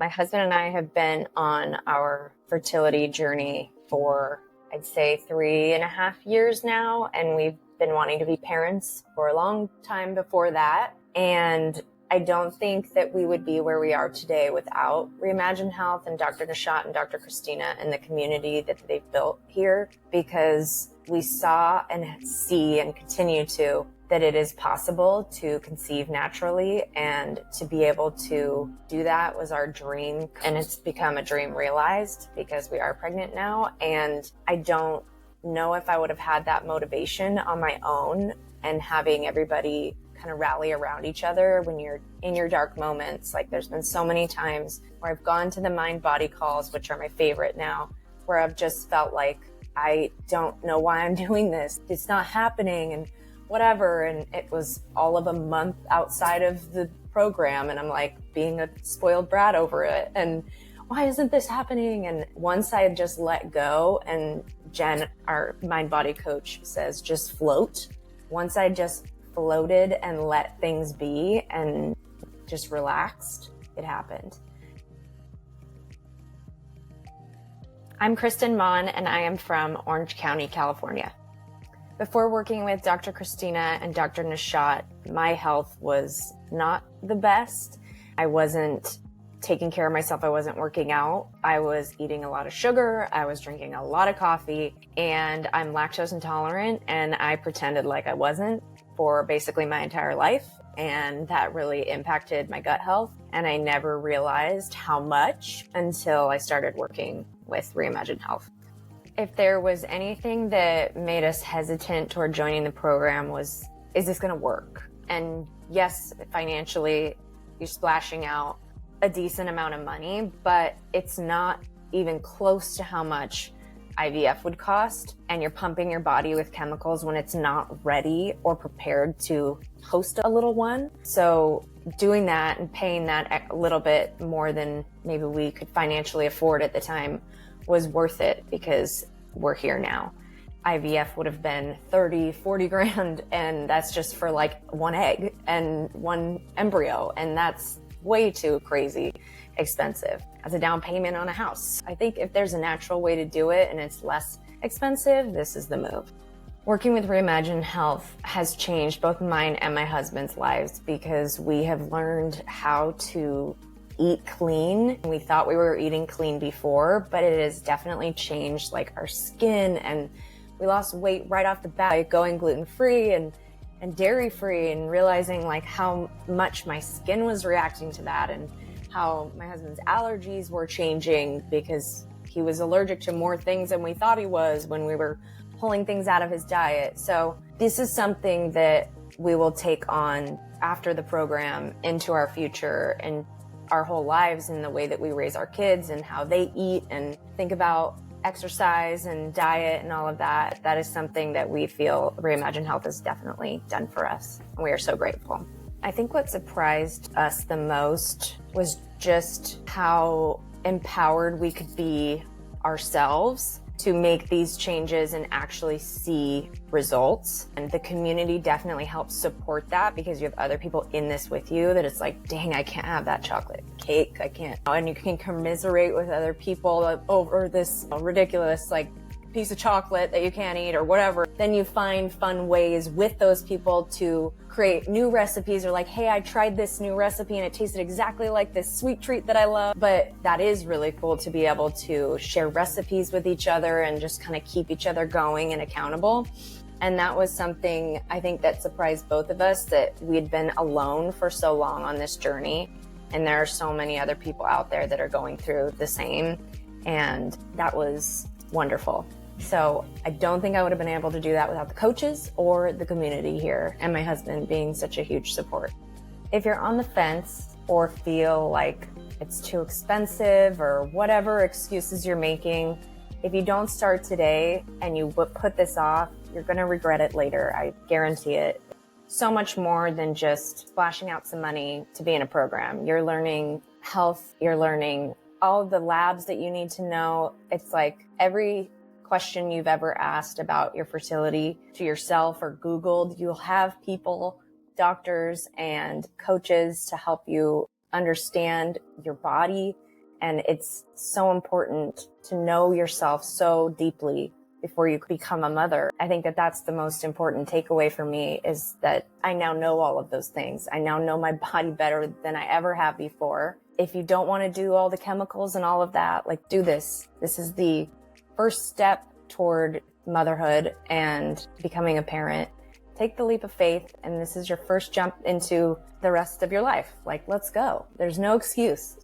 My husband and I have been on our fertility journey for, I'd say, 3.5 years now, and we've been wanting to be parents for a long time before that. And I don't think that we would be where we are today without Reimagine Health and Dr. Nashat and Dr. Christina and the community that they've built here, because we saw and see and continue to that it is possible to conceive naturally, and to be able to do that was our dream. And it's become a dream realized because we are pregnant now. And I don't know if I would have had that motivation on my own, and having everybody kind of rally around each other when you're in your dark moments. Like, there's been so many times where I've gone to the mind body calls, which are my favorite now, where I've just felt like, I don't know why I'm doing this. It's not happening and whatever. And it was all of a month outside of the program. And I'm like being a spoiled brat over it. And why isn't this happening? And once I had just let go, and Jen, our mind body coach, says, just float. Once I just floated and let things be and just relaxed, it happened. I'm Kristen Maughan, and I am from Orange County, California. Before working with Dr. Christina and Dr. Nashat, my health was not the best. I wasn't taking care of myself. I wasn't working out. I was eating a lot of sugar. I was drinking a lot of coffee, and I'm lactose intolerant, and I pretended like I wasn't for basically my entire life. And that really impacted my gut health. And I never realized how much until I started working with Reimagine Health. If there was anything that made us hesitant toward joining the program was, is this going to work? And yes, financially, you're splashing out a decent amount of money, but it's not even close to how much IVF would cost, and you're pumping your body with chemicals when it's not ready or prepared to host a little one. So doing that and paying that a little bit more than maybe we could financially afford at the time was worth it, because we're here now. IVF would have been 30, 40 grand, and that's just for like one egg and one embryo, and that's way too crazy expensive as a down payment on a house. I think if there's a natural way to do it and it's less expensive, this is the move. Working with Reimagine Health has changed both mine and my husband's lives, because we have learned how to eat clean. We thought we were eating clean before, but it has definitely changed like our skin, and we lost weight right off the bat by going gluten-free and dairy-free, and realizing like how much my skin was reacting to that, and how my husband's allergies were changing because he was allergic to more things than we thought he was when we were pulling things out of his diet. So this is something that we will take on after the program into our future and our whole lives, in the way that we raise our kids and how they eat and think about exercise and diet and all of that. That is something that we feel Reimagine Health has definitely done for us, and we are so grateful. I think what surprised us the most was just how empowered we could be ourselves to make these changes and actually see results. And the community definitely helps support that, because you have other people in this with you that it's like, dang, I can't have that chocolate cake. I can't. And you can commiserate with other people over this ridiculous like piece of chocolate that you can't eat or whatever. Then you find fun ways with those people to create new recipes, or like, hey, I tried this new recipe and it tasted exactly like this sweet treat that I love. But that is really cool to be able to share recipes with each other and just kind of keep each other going and accountable. And that was something I think that surprised both of us, that we had been alone for so long on this journey. And there are so many other people out there that are going through the same. And that was wonderful. So I don't think I would have been able to do that without the coaches or the community here, and my husband being such a huge support. If you're on the fence or feel like it's too expensive or whatever excuses you're making, if you don't start today and you put this off, you're going to regret it later. I guarantee it. So much more than just splashing out some money to be in a program. You're learning health. You're learning all of the labs that you need to know. It's like every question you've ever asked about your fertility to yourself or Googled, you'll have people, doctors and coaches to help you understand your body And it's so important to know yourself so deeply before you become a mother. I think that that's the most important takeaway for me, is that I now know all of those things. I now know my body better than I ever have before. If you don't want to do all the chemicals and all of that, like, do this. This is the first step toward motherhood and becoming a parent. Take the leap of faith, and this is your first jump into the rest of your life. Like, let's go. There's no excuse.